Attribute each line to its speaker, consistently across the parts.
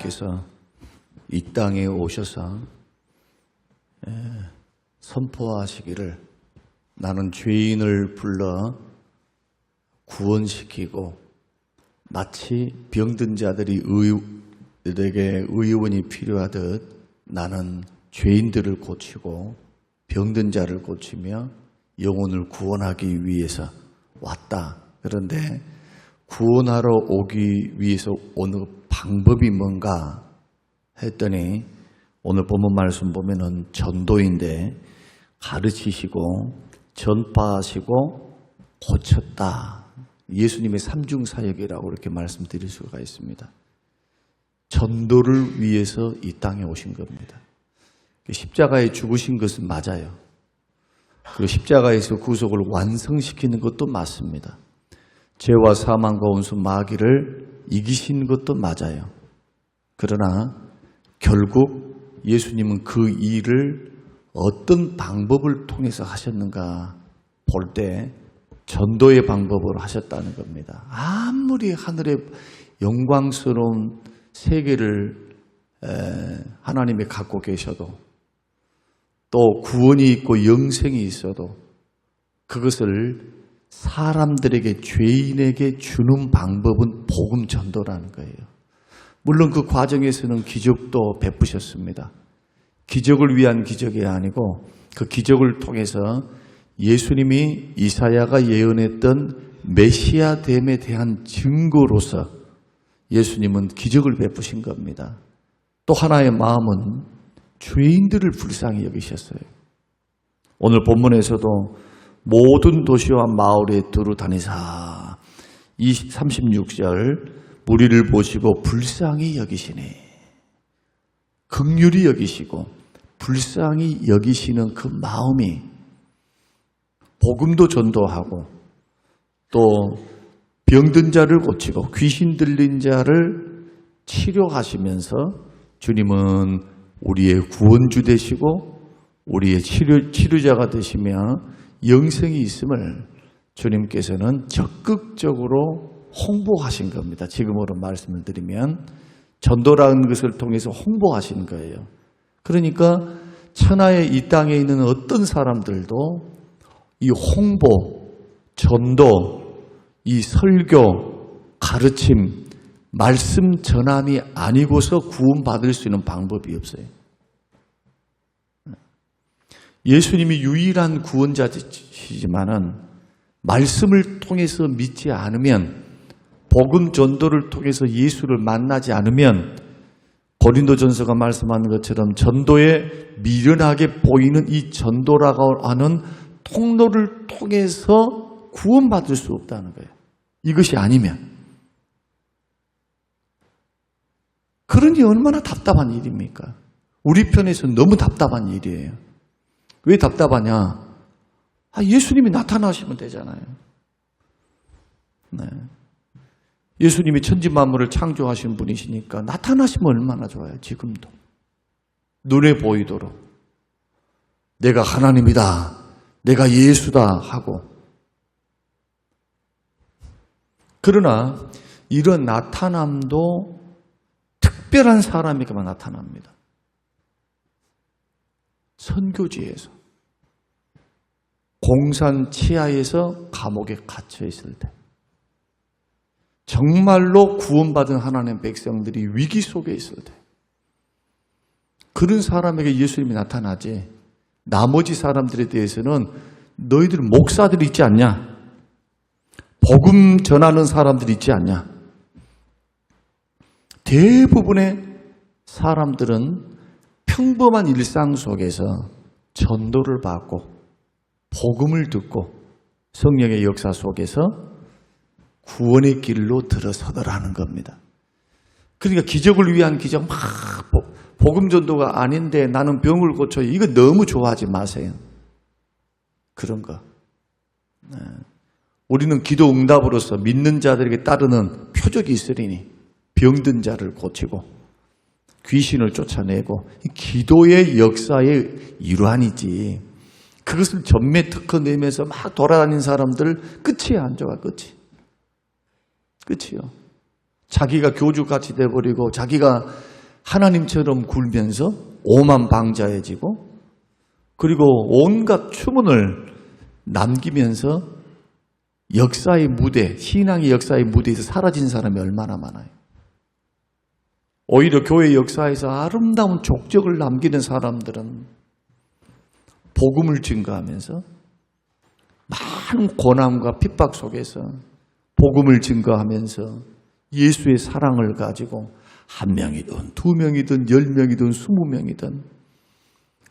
Speaker 1: 예수님께서 이 땅에 오셔서 선포하시기를 나는 죄인을 불러 구원시키고 마치 병든 자들이 의에게 의원이 필요하듯 나는 죄인들을 고치고 병든 자를 고치며 영혼을 구원하기 위해서 왔다. 그런데 구원하러 오기 위해서 어느 방법이 뭔가 했더니 오늘 본문 말씀 보면은 전도인데 가르치시고 전파하시고 고쳤다. 예수님의 삼중사역이라고 이렇게 말씀드릴 수가 있습니다. 전도를 위해서 이 땅에 오신 겁니다. 십자가에 죽으신 것은 맞아요. 그리고 십자가에서 구속을 완성시키는 것도 맞습니다. 죄와 사망과 온수 마귀를 이기신 것도 맞아요. 그러나 결국 예수님은 그 일을 어떤 방법을 통해서 하셨는가 볼 때 전도의 방법으로 하셨다는 겁니다. 아무리 하늘의 영광스러운 세계를 하나님이 갖고 계셔도 또 구원이 있고 영생이 있어도 그것을 사람들에게 죄인에게 주는 방법은 복음 전도라는 거예요. 물론 그 과정에서는 기적도 베푸셨습니다. 기적을 위한 기적이 아니고 그 기적을 통해서 예수님이 이사야가 예언했던 메시아됨에 대한 증거로서 예수님은 기적을 베푸신 겁니다. 또 하나의 마음은 죄인들을 불쌍히 여기셨어요. 오늘 본문에서도 모든 도시와 마을에 두루 다니사 36절 무리를 보시고 불쌍히 여기시니 긍휼히 여기시고 불쌍히 여기시는 그 마음이 복음도 전도하고 또 병든 자를 고치고 귀신 들린 자를 치료하시면서 주님은 우리의 구원주 되시고 우리의 치료자가 되시며 영생이 있음을 주님께서는 적극적으로 홍보하신 겁니다. 지금으로 말씀을 드리면 전도라는 것을 통해서 홍보하신 거예요. 그러니까 천하의 이 땅에 있는 어떤 사람들도 이 홍보, 전도, 이 설교, 가르침, 말씀 전함이 아니고서 구원받을 수 있는 방법이 없어요. 예수님이 유일한 구원자시지만은 말씀을 통해서 믿지 않으면 복음 전도를 통해서 예수를 만나지 않으면 고린도전서가 말씀하는 것처럼 전도에 미련하게 보이는 이 전도라고 하는 통로를 통해서 구원받을 수 없다는 거예요. 이것이 아니면. 그러니 얼마나 답답한 일입니까? 우리 편에서 너무 답답한 일이에요. 왜 답답하냐? 예수님이 나타나시면 되잖아요. 네. 예수님이 천지 만물을 창조하신 분이시니까 나타나시면 얼마나 좋아요. 지금도. 눈에 보이도록. 내가 하나님이다. 내가 예수다 하고. 그러나 이런 나타남도 특별한 사람에게만 나타납니다. 선교지에서. 공산 치하에서 감옥에 갇혀 있을 때. 정말로 구원받은 하나님의 백성들이 위기 속에 있을 때. 그런 사람에게 예수님이 나타나지 나머지 사람들에 대해서는 너희들 목사들이 있지 않냐? 복음 전하는 사람들이 있지 않냐? 대부분의 사람들은 평범한 일상 속에서 전도를 받고 복음을 듣고 성령의 역사 속에서 구원의 길로 들어서더라는 겁니다. 그러니까 기적을 위한 기적 막 복음 전도가 아닌데 나는 병을 고쳐 이거 너무 좋아하지 마세요. 그런 거. 네. 우리는 기도 응답으로서 믿는 자들에게 따르는 표적이 있으리니 병든 자를 고치고 귀신을 쫓아내고 기도의 역사의 일환이지. 그것을 전매 특허 내면서 막 돌아다니는 사람들 끝이 안 좋아. 끝이요. 자기가 교주같이 돼버리고 자기가 하나님처럼 굴면서 오만방자해지고 그리고 온갖 추문을 남기면서 역사의 무대, 신앙의 역사의 무대에서 사라진 사람이 얼마나 많아요. 오히려 교회 역사에서 아름다운 족적을 남기는 사람들은 복음을 증거하면서 많은 고난과 핍박 속에서 복음을 증거하면서 예수의 사랑을 가지고 1명이든 2명이든 10명이든 20명이든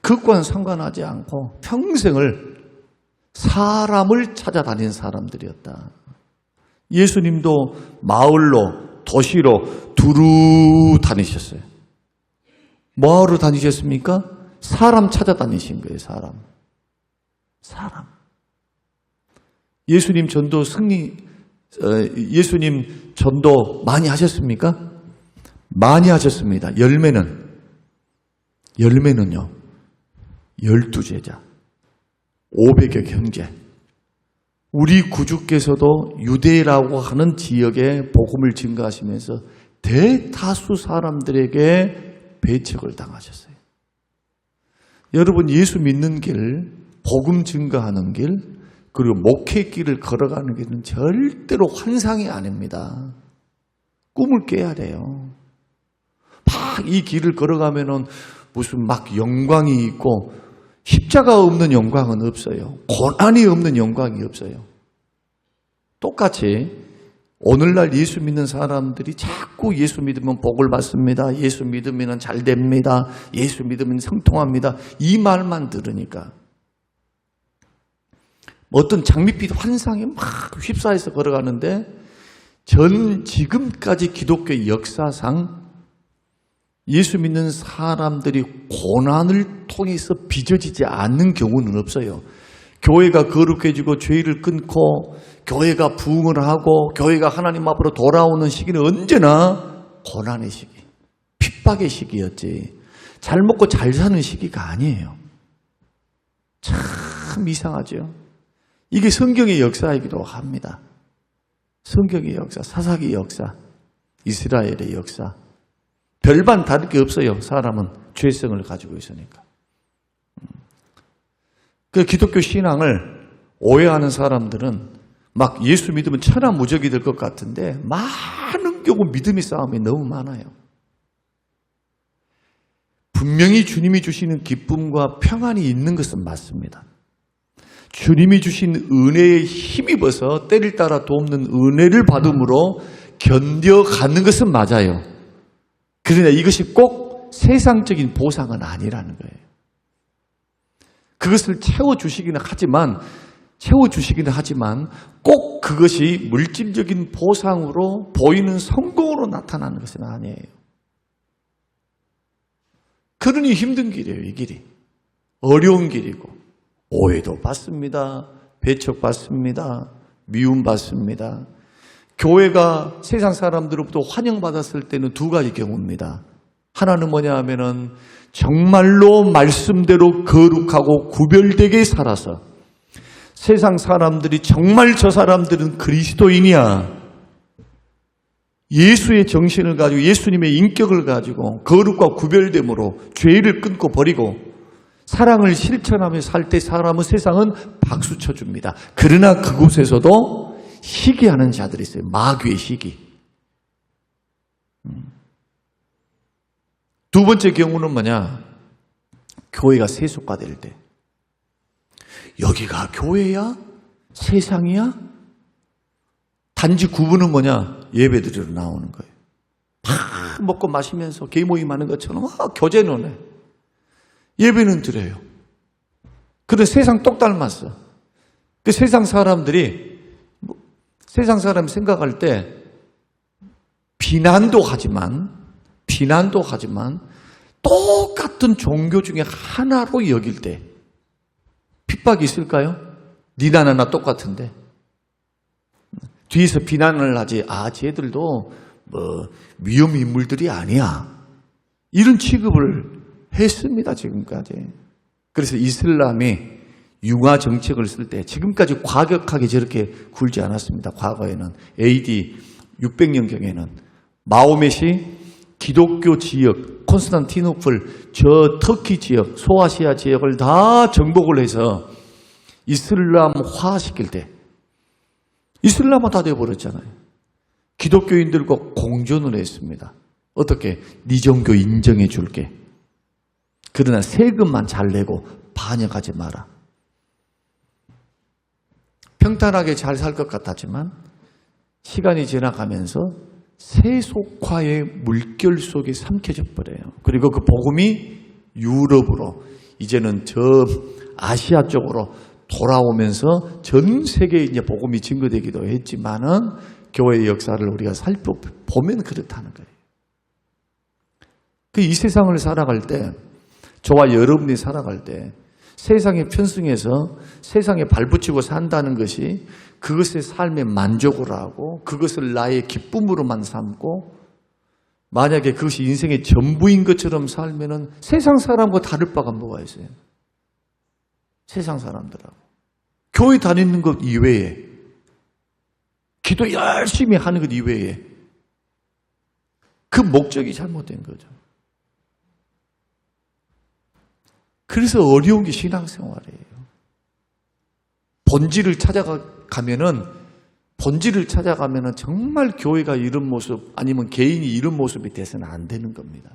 Speaker 1: 그것과는 상관하지 않고 평생을 사람을 찾아다니는 사람들이었다. 예수님도 마을로 도시로 두루 다니셨어요. 뭐하러 다니셨습니까? 사람 찾아다니신 거예요. 사람. 예수님 전도 많이 하셨습니까? 많이 하셨습니다. 열매는요 12제자 500여 형제. 우리 구주께서도 유대라고 하는 지역에 복음을 증거하시면서 대다수 사람들에게 배척을 당하셨어요. 여러분, 예수 믿는 길, 복음 증거하는 길, 그리고 목회 길을 걸어가는 길은 절대로 환상이 아닙니다. 꿈을 깨야 돼요. 막 이 길을 걸어가면은 무슨 막 영광이 있고 십자가 없는 영광은 없어요. 고난이 없는 영광이 없어요. 똑같이 오늘날 예수 믿는 사람들이 자꾸 예수 믿으면 복을 받습니다. 예수 믿으면 잘 됩니다. 예수 믿으면 성통합니다. 이 말만 들으니까 어떤 장밋빛 환상에 막 휩싸여서 걸어가는데 지금까지 기독교 역사상 예수 믿는 사람들이 고난을 통해서 빚어지지 않는 경우는 없어요. 교회가 거룩해지고 죄를 끊고 교회가 부흥을 하고 교회가 하나님 앞으로 돌아오는 시기는 언제나 고난의 시기, 핍박의 시기였지 잘 먹고 잘 사는 시기가 아니에요. 참 이상하죠. 이게 성경의 역사이기도 합니다. 성경의 역사, 사사기 역사, 이스라엘의 역사. 별반 다를 게 없어요. 사람은 죄성을 가지고 있으니까. 그 기독교 신앙을 오해하는 사람들은 막 예수 믿으면 천하무적이 될 것 같은데 많은 경우 믿음의 싸움이 너무 많아요. 분명히 주님이 주시는 기쁨과 평안이 있는 것은 맞습니다. 주님이 주신 은혜에 힘입어서 때를 따라 돕는 은혜를 받음으로 견뎌가는 것은 맞아요. 그러나 이것이 꼭 세상적인 보상은 아니라는 거예요. 그것을 채워주시기는 하지만 꼭 그것이 물질적인 보상으로 보이는 성공으로 나타나는 것은 아니에요. 그러니 힘든 길이에요. 이 길이. 어려운 길이고 오해도 받습니다. 배척받습니다. 미움받습니다. 교회가 세상 사람들로부터 환영받았을 때는 두 가지 경우입니다. 하나는 뭐냐 하면은 정말로 말씀대로 거룩하고 구별되게 살아서 세상 사람들이 정말 저 사람들은 그리스도인이야. 예수의 정신을 가지고 예수님의 인격을 가지고 거룩과 구별됨으로 죄를 끊고 버리고 사랑을 실천하며 살 때 세상은 박수 쳐줍니다. 그러나 그곳에서도 시기하는 자들이 있어요. 마귀의 시기. 두 번째 경우는 뭐냐? 교회가 세속화될 때. 여기가 교회야? 세상이야? 단지 구분은 뭐냐? 예배드리러 나오는 거예요. 막 먹고 마시면서 개모임 하는 것처럼 막 교제는 해. 예배는 드려요. 그런데 세상 똑 닮았어. 그 세상 사람이 생각할 때 비난도 하지만 똑같은 종교 중에 하나로 여길 때 핍박이 있을까요? 니나 나나 똑같은데 뒤에서 비난을 하지. 쟤들도 위험 인물들이 아니야. 이런 취급을 했습니다. 지금까지. 그래서 이슬람이 융화 정책을 쓸 때 지금까지 과격하게 저렇게 굴지 않았습니다. 과거에는 AD 600년경에는 마호멧이 기독교 지역, 콘스탄티노플, 저 터키 지역, 소아시아 지역을 다 정복을 해서 이슬람화시킬 때 이슬람화 다 되어버렸잖아요. 기독교인들과 공존을 했습니다. 어떻게? 네 종교 인정해 줄게. 그러나 세금만 잘 내고 반역하지 마라. 평탄하게 잘 살 것 같았지만 시간이 지나가면서 세속화의 물결 속에 삼켜져 버려요. 그리고 그 복음이 유럽으로 이제는 저 아시아 쪽으로 돌아오면서 전 세계에 이제 복음이 증거되기도 했지만은 교회의 역사를 우리가 살펴보면 그렇다는 거예요. 이 세상을 살아갈 때, 저와 여러분이 살아갈 때 세상에 편승해서 세상에 발붙이고 산다는 것이 그것의 삶에 만족을 하고 그것을 나의 기쁨으로만 삼고 만약에 그것이 인생의 전부인 것처럼 살면은 세상 사람과 다를 바가 뭐가 있어요? 세상 사람들하고. 교회 다니는 것 이외에, 기도 열심히 하는 것 이외에 그 목적이 잘못된 거죠. 그래서 어려운 게 신앙생활이에요. 본질을 찾아가면은 정말 교회가 이런 모습 아니면 개인이 이런 모습이 돼서는 안 되는 겁니다.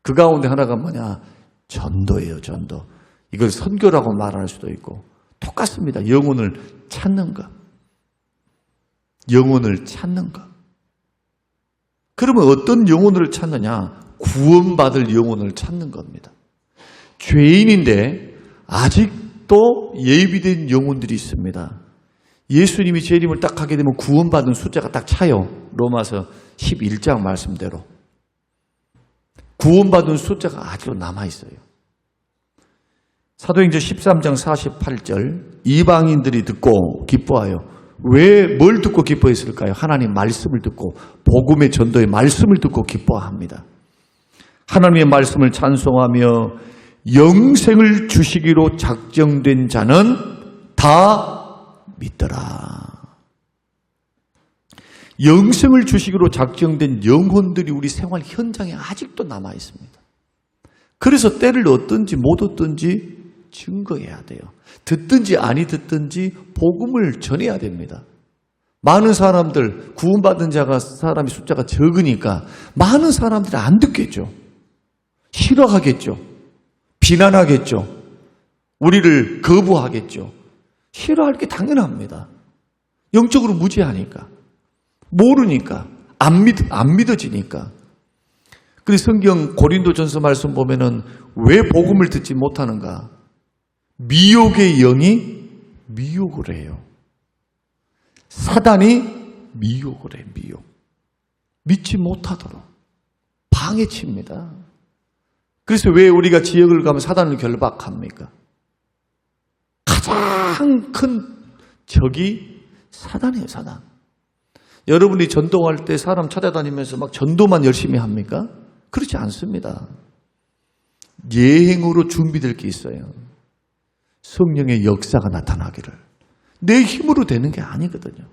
Speaker 1: 그 가운데 하나가 뭐냐? 전도예요, 전도. 이걸 선교라고 말할 수도 있고 똑같습니다. 영혼을 찾는 것. 영혼을 찾는 것. 그러면 어떤 영혼을 찾느냐? 구원받을 영혼을 찾는 겁니다. 죄인인데 아직도 예비된 영혼들이 있습니다. 예수님이 재림을 딱 하게 되면 구원받은 숫자가 딱 차요. 로마서 11장 말씀대로. 구원받은 숫자가 아직도 남아있어요. 사도행전 13장 48절 이방인들이 듣고 기뻐하여. 왜 뭘 듣고 기뻐했을까요? 하나님 말씀을 듣고 복음의 전도의 말씀을 듣고 기뻐합니다. 하나님의 말씀을 찬송하며 영생을 주시기로 작정된 자는 다 믿더라. 영생을 주시기로 작정된 영혼들이 우리 생활 현장에 아직도 남아 있습니다. 그래서 때를 얻든지 못 얻든지 증거해야 돼요. 듣든지 아니 듣든지 복음을 전해야 됩니다. 많은 사람들, 구원받은 사람의 숫자가 적으니까 많은 사람들이 안 듣겠죠. 싫어하겠죠. 비난하겠죠. 우리를 거부하겠죠. 싫어할 게 당연합니다. 영적으로 무지하니까. 모르니까. 안 믿어지니까. 그래서 성경 고린도전서 말씀 보면은 왜 복음을 듣지 못하는가? 미혹의 영이 미혹을 해요. 사단이 미혹을 해요. 미혹. 믿지 못하도록 방해칩니다. 그래서 왜 우리가 지역을 가면 사단을 결박합니까? 가장 큰 적이 사단이에요, 사단. 여러분이 전도할 때 사람 찾아다니면서 막 전도만 열심히 합니까? 그렇지 않습니다. 예행으로 준비될 게 있어요. 성령의 역사가 나타나기를. 내 힘으로 되는 게 아니거든요.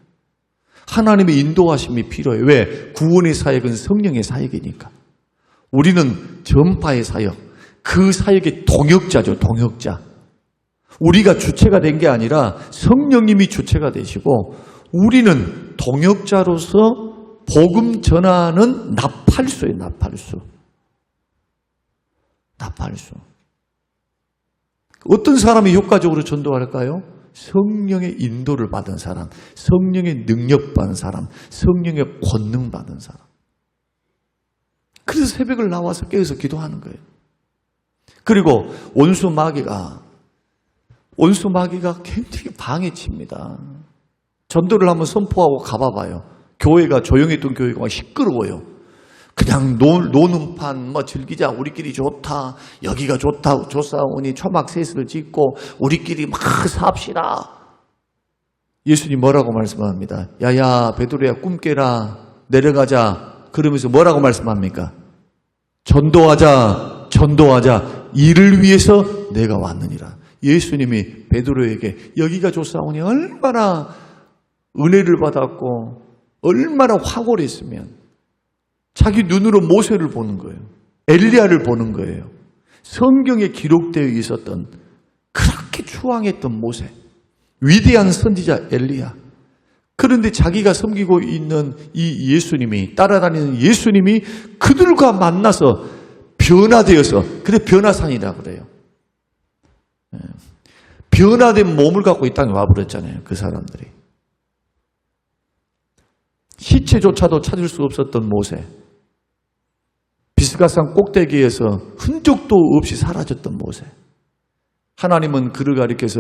Speaker 1: 하나님의 인도하심이 필요해요. 왜? 구원의 사역은 성령의 사역이니까. 우리는 전파의 사역, 그 사역의 동역자죠, 동역자. 우리가 주체가 된 게 아니라 성령님이 주체가 되시고 우리는 동역자로서 복음 전하는 나팔수예요, 나팔수. 나팔수. 어떤 사람이 효과적으로 전도할까요? 성령의 인도를 받은 사람, 성령의 능력 받은 사람, 성령의 권능 받은 사람. 그래서 새벽을 나와서 깨어서 기도하는 거예요. 그리고 원수 마귀가 굉장히 방해칩니다. 전도를 한번 선포하고 가봐봐요. 교회가 조용했던 교회가 막 시끄러워요. 그냥 노는 판 즐기자, 우리끼리 좋다, 여기가 좋다, 좋사오니 초막셋을 짓고 우리끼리 막 삽시다. 예수님 뭐라고 말씀합니다. 야야 베드로야 꿈 깨라, 내려가자. 그러면서 뭐라고 말씀합니까? 전도하자, 전도하자. 이를 위해서 내가 왔느니라. 예수님이 베드로에게 여기가 좋사오니 얼마나 은혜를 받았고 얼마나 확오했으면 자기 눈으로 모세를 보는 거예요. 엘리야를 보는 거예요. 성경에 기록되어 있었던 그렇게 추앙했던 모세, 위대한 선지자 엘리야. 그런데 자기가 섬기고 있는 이 예수님이, 따라다니는 예수님이 그들과 만나서 변화되어서, 그래 변화산이라고 그래요. 변화된 몸을 갖고 이 땅에 와버렸잖아요. 그 사람들이. 시체조차도 찾을 수 없었던 모세, 비스가산 꼭대기에서 흔적도 없이 사라졌던 모세. 하나님은 그를 가리켜서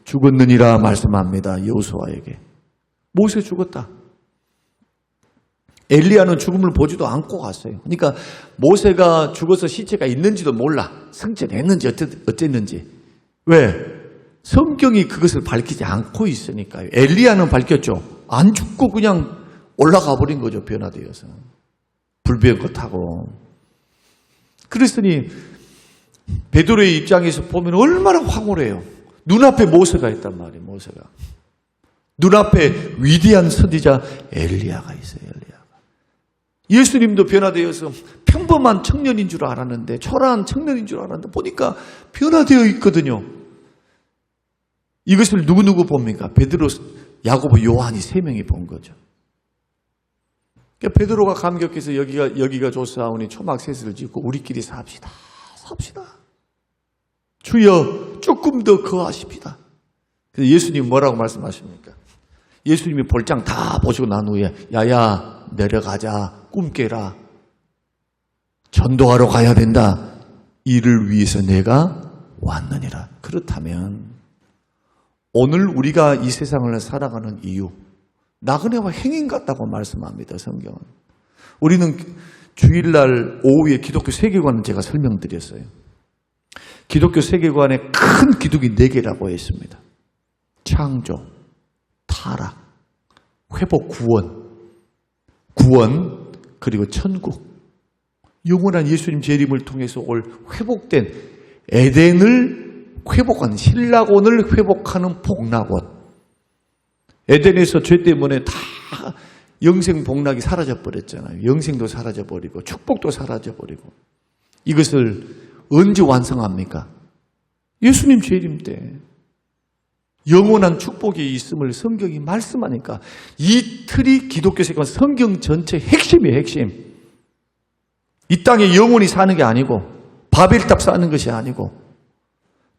Speaker 1: 죽었느니라 말씀합니다. 여호수아에게. 모세 죽었다. 엘리야는 죽음을 보지도 않고 갔어요. 그러니까 모세가 죽어서 시체가 있는지도 몰라. 승천했는지 어쨌는지. 왜? 성경이 그것을 밝히지 않고 있으니까요. 엘리야는 밝혔죠. 안 죽고 그냥 올라가 버린 거죠. 변화되어서. 불변거 타고. 그랬으니 베드로의 입장에서 보면 얼마나 황홀해요. 눈앞에 모세가 있단 말이에요. 모세가. 눈앞에 위대한 선지자 엘리야가 있어요. 엘리야가. 예수님도 변화되어서 평범한 청년인 줄 알았는데, 초라한 청년인 줄 알았는데 보니까 변화되어 있거든요. 이것을 누구 봅니까? 베드로, 야고보, 요한이 세 명이 본 거죠. 그러니까 베드로가 감격해서 여기가 좋사오니 초막셋을 짓고 우리끼리 삽시다. 주여 조금 더 거하십시다. 그래서 예수님 뭐라고 말씀하십니까? 예수님이 볼장 다 보시고 난 후에 야야 내려가자, 꿈 깨라, 전도하러 가야 된다. 이를 위해서 내가 왔느니라. 그렇다면 오늘 우리가 이 세상을 살아가는 이유, 나그네와 행인 같다고 말씀합니다. 성경은. 우리는 주일날 오후에 기독교 세계관을 제가 설명드렸어요. 기독교 세계관에 큰 기둥이 4개라고 했습니다. 창조, 타락, 회복, 구원, 그리고 천국. 영원한 예수님 재림을 통해서 올 회복된 에덴을 회복하는, 신라곤을 회복하는 복락원. 에덴에서 죄 때문에 다 영생 복락이 사라져버렸잖아요. 영생도 사라져버리고 축복도 사라져버리고. 이것을 언제 완성합니까? 예수님 재림 때. 영원한 축복이 있음을 성경이 말씀하니까 이 틀이 기독교 세계관, 성경 전체 핵심이에요. 핵심. 이 땅에 영원히 사는 게 아니고 바벨탑 쌓는 것이 아니고,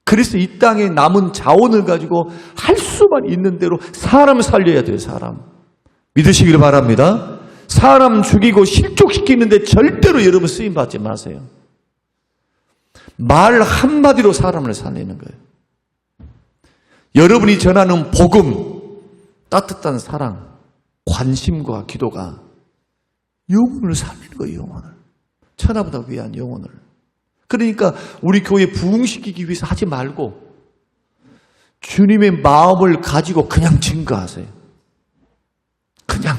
Speaker 1: 그래서 이 땅에 남은 자원을 가지고 할 수만 있는 대로 사람 살려야 돼요. 사람. 믿으시기를 바랍니다. 사람 죽이고 실족시키는데 절대로 여러분 쓰임받지 마세요. 말 한마디로 사람을 살리는 거예요. 여러분이 전하는 복음, 따뜻한 사랑, 관심과 기도가 영혼을 살리는 거예요. 영혼을. 천하보다 위한 영혼을. 그러니까 우리 교회 부흥시키기 위해서 하지 말고 주님의 마음을 가지고 그냥 증거하세요. 그냥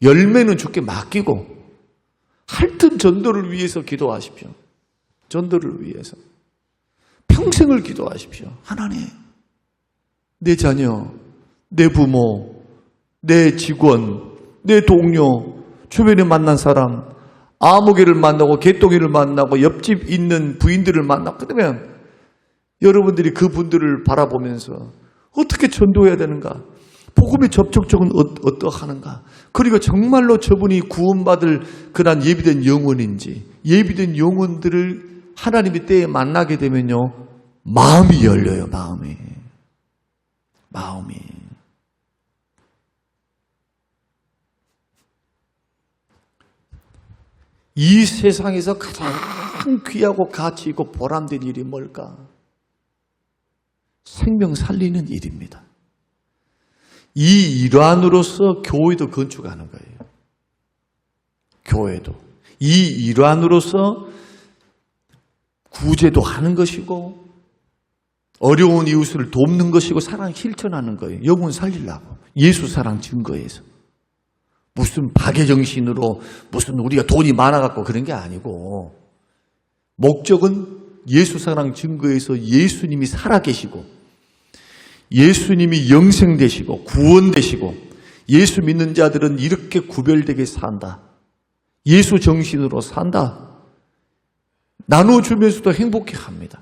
Speaker 1: 열매는 주께 맡기고 하여튼 전도를 위해서 기도하십시오. 전도를 위해서 평생을 기도하십시오. 하나님, 내 자녀, 내 부모, 내 직원, 내 동료, 주변에 만난 사람, 아무개를 만나고 개똥이를 만나고 옆집 있는 부인들을 만나고, 그러면 여러분들이 그분들을 바라보면서 어떻게 전도해야 되는가, 복음의 접촉점은 어떠하는가, 그리고 정말로 저분이 구원받을 그런 예비된 영혼인지, 예비된 영혼들을 하나님의 때에 만나게 되면요, 마음이 열려요. 마음이. 이 세상에서 가장 귀하고 가치 있고 보람된 일이 뭘까? 생명 살리는 일입니다. 이 일환으로서 교회도 건축하는 거예요. 교회도. 이 일환으로서 구제도 하는 것이고 어려운 이웃을 돕는 것이고 사랑 실천하는 거예요. 영혼 살리려고. 예수 사랑 증거해서. 무슨 박애정신으로 무슨 우리가 돈이 많아갖고 그런 게 아니고, 목적은 예수 사랑 증거해서 예수님이 살아계시고 예수님이 영생되시고 구원되시고 예수 믿는 자들은 이렇게 구별되게 산다. 예수 정신으로 산다. 나눠주면서도 행복해합니다.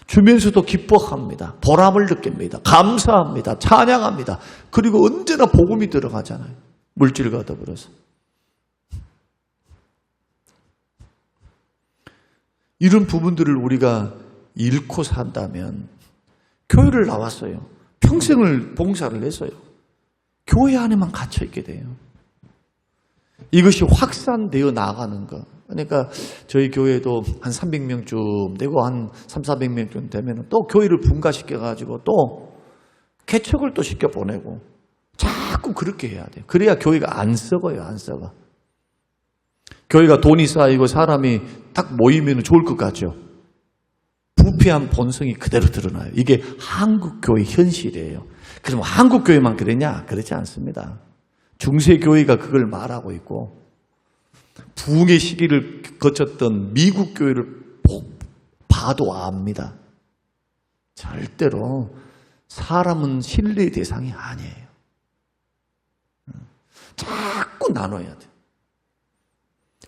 Speaker 1: 주면서도 기뻐합니다. 보람을 느낍니다. 감사합니다. 찬양합니다. 그리고 언제나 복음이 들어가잖아요. 물질과 더불어서. 이런 부분들을 우리가 잃고 산다면 교회를 나왔어요. 평생을 봉사를 했어요. 교회 안에만 갇혀있게 돼요. 이것이 확산되어 나가는 것. 그러니까 저희 교회도 한 300명쯤 되고 한 300~400명쯤 되면 또 교회를 분가시켜가지고 또 개척을 또 시켜보내고 자꾸 그렇게 해야 돼요. 그래야 교회가 안 썩어요. 안 썩어. 교회가 돈이 쌓이고 사람이 딱 모이면 좋을 것 같죠. 부패한 본성이 그대로 드러나요. 이게 한국교회 현실이에요. 그럼 한국교회만 그랬냐? 그렇지 않습니다. 중세교회가 그걸 말하고 있고 부흥의 시기를 거쳤던 미국 교회를 봐도 압니다. 절대로 사람은 신뢰의 대상이 아니에요. 자꾸 나눠야 돼요.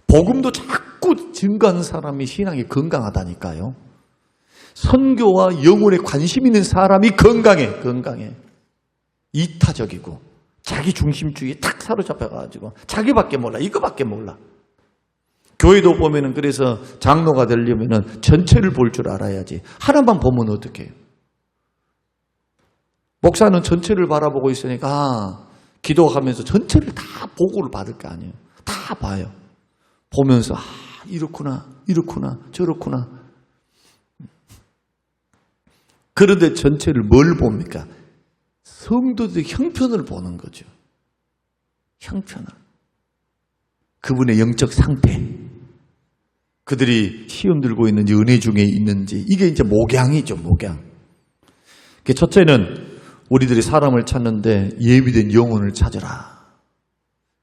Speaker 1: 복음도 자꾸 증거하는 사람이 신앙이 건강하다니까요. 선교와 영혼에 관심 있는 사람이 건강해. 이타적이고 자기 중심주의에 탁 사로잡혀가지고 자기밖에 몰라, 이거밖에 몰라. 교회도 보면은 그래서 장로가 되려면은 전체를 볼 줄 알아야지. 하나만 보면 어떡해요? 목사는 전체를 바라보고 있으니까 기도하면서 전체를 다 보고를 받을 거 아니에요. 다 봐요. 보면서 이렇구나, 저렇구나. 그런데 전체를 뭘 봅니까? 성도들의 형편을 보는 거죠. 형편을. 그분의 영적 상태. 그들이 시험 들고 있는지 은혜 중에 있는지. 이게 이제 목양이죠. 목양. 첫째는 우리들이 사람을 찾는데 예비된 영혼을 찾으라.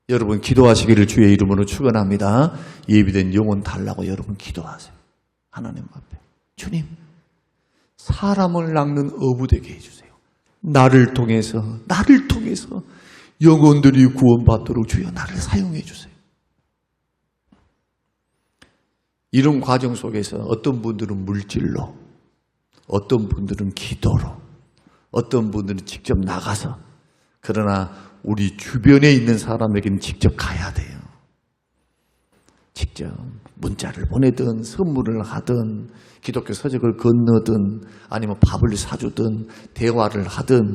Speaker 1: 여러분 기도하시기를 주의 이름으로 축원합니다. 예비된 영혼 달라고 여러분 기도하세요. 하나님 앞에. 주님, 사람을 낚는 어부되게 해주세요. 나를 통해서 영혼들이 구원받도록 주여 나를 사용해 주세요. 이런 과정 속에서 어떤 분들은 물질로, 어떤 분들은 기도로, 어떤 분들은 직접 나가서, 그러나 우리 주변에 있는 사람에게는 직접 가야 돼요. 직접 문자를 보내든 선물을 하든 기독교 서적을 건너든 아니면 밥을 사주든 대화를 하든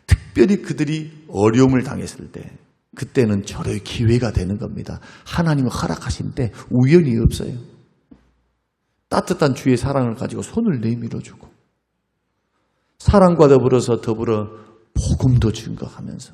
Speaker 1: 특별히 그들이 어려움을 당했을 때 그때는 절호의 기회가 되는 겁니다. 하나님은 허락하신 때 우연이 없어요. 따뜻한 주의 사랑을 가지고 손을 내밀어주고 사랑과 더불어 복음도 증거하면서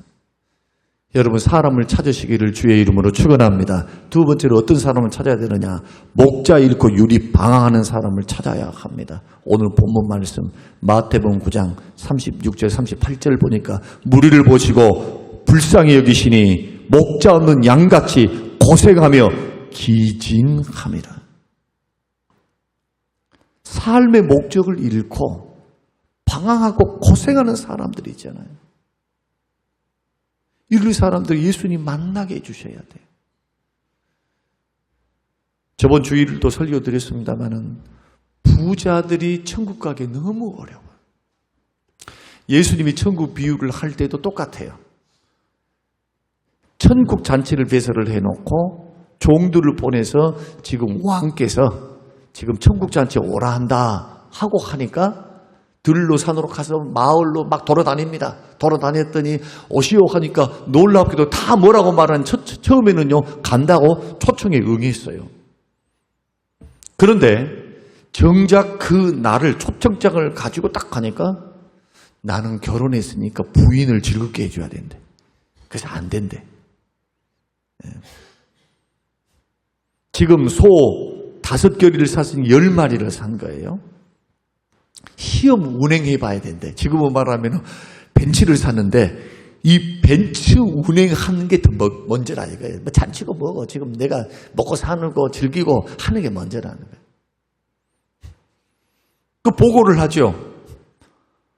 Speaker 1: 여러분 사람을 찾으시기를 주의 이름으로 축원합니다. 두 번째로 어떤 사람을 찾아야 되느냐? 목자 잃고 유리 방황하는 사람을 찾아야 합니다. 오늘 본문 말씀 마태복음 9장 36절 38절 보니까 무리를 보시고 불쌍히 여기시니 목자 없는 양같이 고생하며 기진함이라. 삶의 목적을 잃고 방황하고 고생하는 사람들이 있잖아요. 이런 사람들 예수님 만나게 해주셔야 돼요. 저번 주일도 설교드렸습니다마는 부자들이 천국 가기 너무 어려워요. 예수님이 천국 비유를 할 때도 똑같아요. 천국 잔치를 배설을 해놓고 종들을 보내서 지금 왕께서 지금 천국 잔치에 오라 한다 하고 하니까 들로 산으로 가서 마을로 막 돌아다닙니다. 돌아다녔더니 오시오 하니까 놀랍게도 다 뭐라고 말하는 처음에는요 간다고 초청에 응했어요. 그런데 정작 그 날을 초청장을 가지고 딱 가니까 나는 결혼했으니까 부인을 즐겁게 해줘야 된대. 그래서 안 된대. 지금 소 5결의를 샀으니 10마리를 산 거예요. 시험 운행해 봐야 된대. 지금은 말하면 벤츠를 샀는데 이 벤츠 운행하는 게 더 먼저라 이거예요. 뭐 잔치고 뭐고 지금 내가 먹고 사는 거 즐기고 하는 게 먼저라는 거예요. 그 보고를 하죠.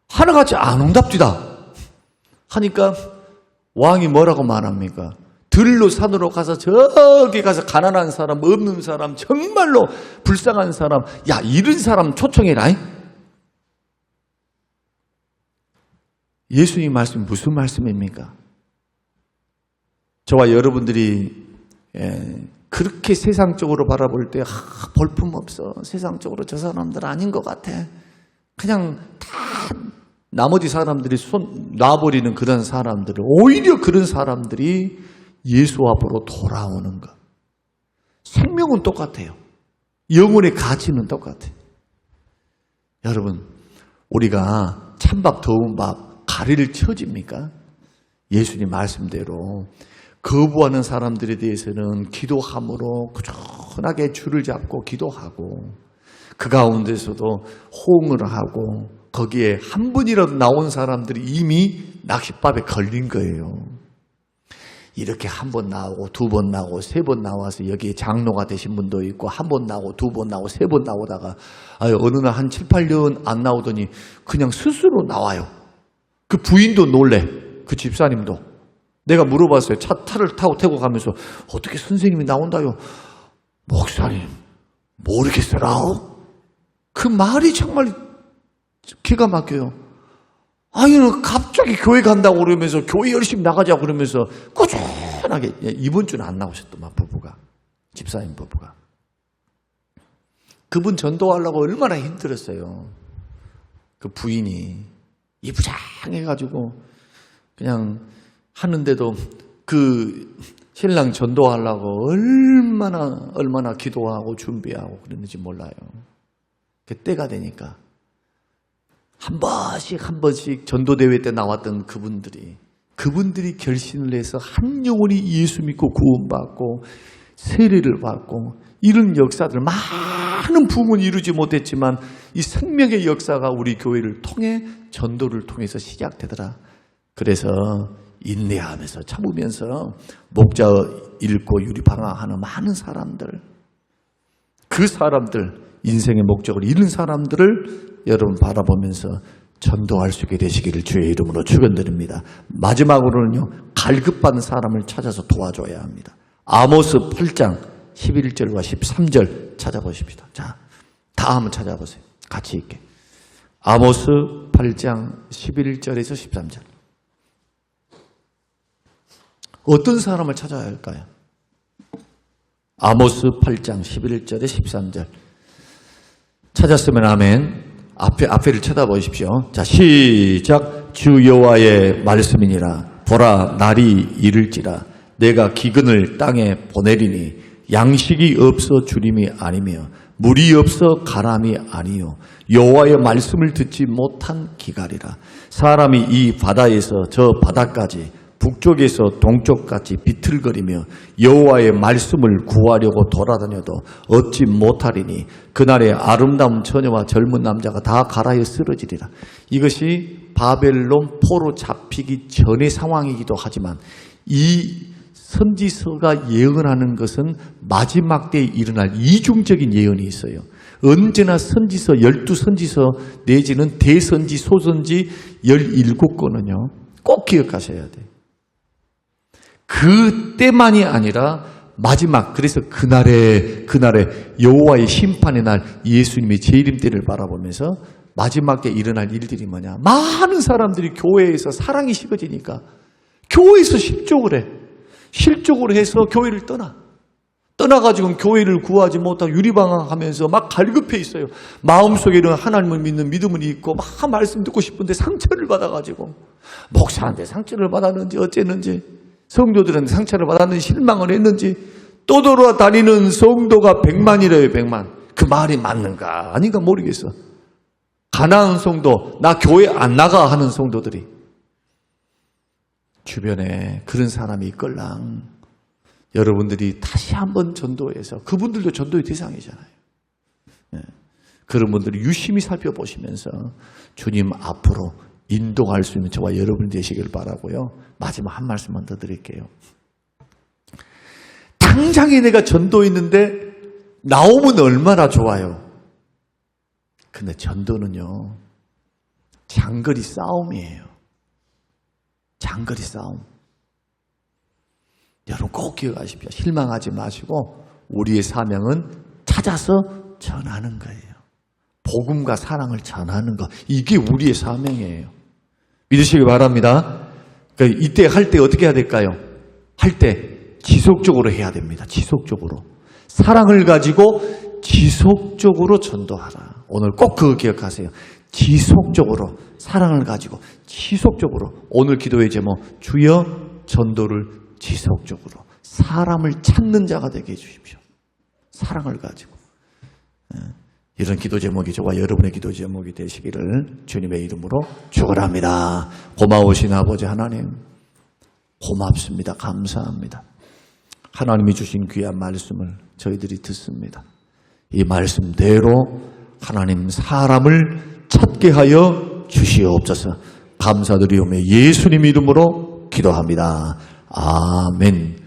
Speaker 1: 하나같이 안 응답디다 하니까 왕이 뭐라고 말합니까? 들로 산으로 가서 저기 가서 가난한 사람, 없는 사람, 정말로 불쌍한 사람, 야, 이런 사람 초청해라. 예수님 말씀이 무슨 말씀입니까? 저와 여러분들이 그렇게 세상적으로 바라볼 때 볼품없어. 세상적으로 저 사람들 아닌 것 같아. 그냥 다 나머지 사람들이 손 놔버리는 그런 사람들을, 오히려 그런 사람들이 예수 앞으로 돌아오는 것. 생명은 똑같아요. 영혼의 가치는 똑같아요. 여러분, 우리가 찬밥 더운 밥 가리를 쳐집니까? 예수님 말씀대로 거부하는 사람들에 대해서는 기도함으로 꾸준하게 줄을 잡고 기도하고, 그 가운데서도 호응을 하고, 거기에 한 번이라도 나온 사람들이 이미 낚싯밥에 걸린 거예요. 이렇게 한 번 나오고 두 번 나오고 세 번 나와서 여기에 장로가 되신 분도 있고, 한 번 나오고 두 번 나오고 세 번 나오다가 어느 날 한 7, 8년 안 나오더니 그냥 스스로 나와요. 그 부인도 놀래. 그 집사님도. 내가 물어봤어요. 차를 타고 태고 가면서 어떻게 선생님이 나온다요? 목사님 모르겠어요. 그 말이 정말 기가 막혀요. 아니, 갑자기 교회 간다고 그러면서 교회 열심히 나가자고 그러면서 꾸준하게, 이번 주는 안 나오셨더만, 부부가. 집사님 부부가. 그분 전도하려고 얼마나 힘들었어요. 그 부인이 이부장해가지고 그냥 하는데도 그 신랑 전도하려고 얼마나 기도하고 준비하고 그랬는지 몰라요. 그 때가 되니까 한 번씩 전도대회 때 나왔던 그분들이 결심을 해서 한 영혼이 예수 믿고 구원받고 세례를 받고, 이런 역사들, 많은 부흥은 이루지 못했지만 이 생명의 역사가 우리 교회를 통해, 전도를 통해서 시작되더라. 그래서 인내하면서 참으면서 목자 잃고 유리방황하는 많은 사람들, 그 사람들, 인생의 목적을 잃은 사람들을 여러분 바라보면서 전도할 수 있게 되시기를 주의 이름으로 축원드립니다. 마지막으로는요, 갈급한 사람을 찾아서 도와줘야 합니다. 아모스 8장 11절과 13절 찾아보십시다. 자, 다 한번 찾아보세요. 같이 있게. 아모스 8장 11절에서 13절. 어떤 사람을 찾아야 할까요? 아모스 8장 11절에 13절. 찾았으면 아멘. 앞에를 쳐다보십시오. 자, 시작. 주 여호와의 말씀이니라. 보라, 날이 이를지라. 내가 기근을 땅에 보내리니 양식이 없어 주림이 아니며 물이 없어 가람이 아니요 여호와의 말씀을 듣지 못한 기갈이라. 사람이 이 바다에서 저 바다까지, 북쪽에서 동쪽까지 비틀거리며 여호와의 말씀을 구하려고 돌아다녀도 얻지 못하리니 그날에 아름다운 처녀와 젊은 남자가 다 가라에 쓰러지리라. 이것이 바벨론 포로 잡히기 전의 상황이기도 하지만, 이 선지서가 예언하는 것은 마지막 때에 일어날 이중적인 예언이 있어요. 언제나 선지서, 12선지서 내지는 대선지, 소선지 17권은요 꼭 기억하셔야 돼요. 그때만이 아니라 마지막, 그래서 그날에 여호와의 심판의 날, 예수님의 재림 때를 바라보면서 마지막 때 일어날 일들이 뭐냐, 많은 사람들이 교회에서 사랑이 식어지니까 교회에서 실족을 해서 교회를 떠나가지고 교회를 구하지 못하고 유리방황하면서 막 갈급해 있어요. 마음속에는 하나님을 믿는 믿음은 있고 막 말씀 듣고 싶은데 상처를 받아가지고, 목사한테 상처를 받았는지 어쨌는지, 성도들은 상처를 받았는지 실망을 했는지, 또 돌아다니는 성도가 100만이래요. 100만. 그 말이 맞는가 아닌가 모르겠어. 가나안 성도, 나 교회 안 나가 하는 성도들이 주변에 그런 사람이 있걸랑 여러분들이 다시 한번 전도해서, 그분들도 전도의 대상이잖아요. 그런 분들을 유심히 살펴보시면서 주님 앞으로 인도할 수 있는 저와 여러분 되시길 바라고요. 마지막 한 말씀만 더 드릴게요. 당장에 내가 전도했는데 나오면 얼마나 좋아요. 근데 전도는요, 장거리 싸움이에요. 장거리 싸움. 여러분 꼭 기억하십시오. 실망하지 마시고 우리의 사명은 찾아서 전하는 거예요. 복음과 사랑을 전하는 거. 이게 우리의 사명이에요. 믿으시기 바랍니다. 그러니까 이때 할 때 어떻게 해야 될까요? 할 때 지속적으로 해야 됩니다. 지속적으로. 사랑을 가지고 지속적으로 전도하라. 오늘 꼭 그거 기억하세요. 지속적으로 사랑을 가지고 지속적으로. 오늘 기도의 제목 주여 전도를 지속적으로 사람을 찾는 자가 되게 해주십시오. 사랑을 가지고. 이런 기도 제목이 저와 여러분의 기도 제목이 되시기를 주님의 이름으로 축원합니다. 고마우신 아버지 하나님 고맙습니다. 감사합니다. 하나님이 주신 귀한 말씀을 저희들이 듣습니다. 이 말씀대로 하나님 사람을 찾게 하여 주시옵소서. 감사드리오며 예수님 이름으로 기도합니다. 아멘.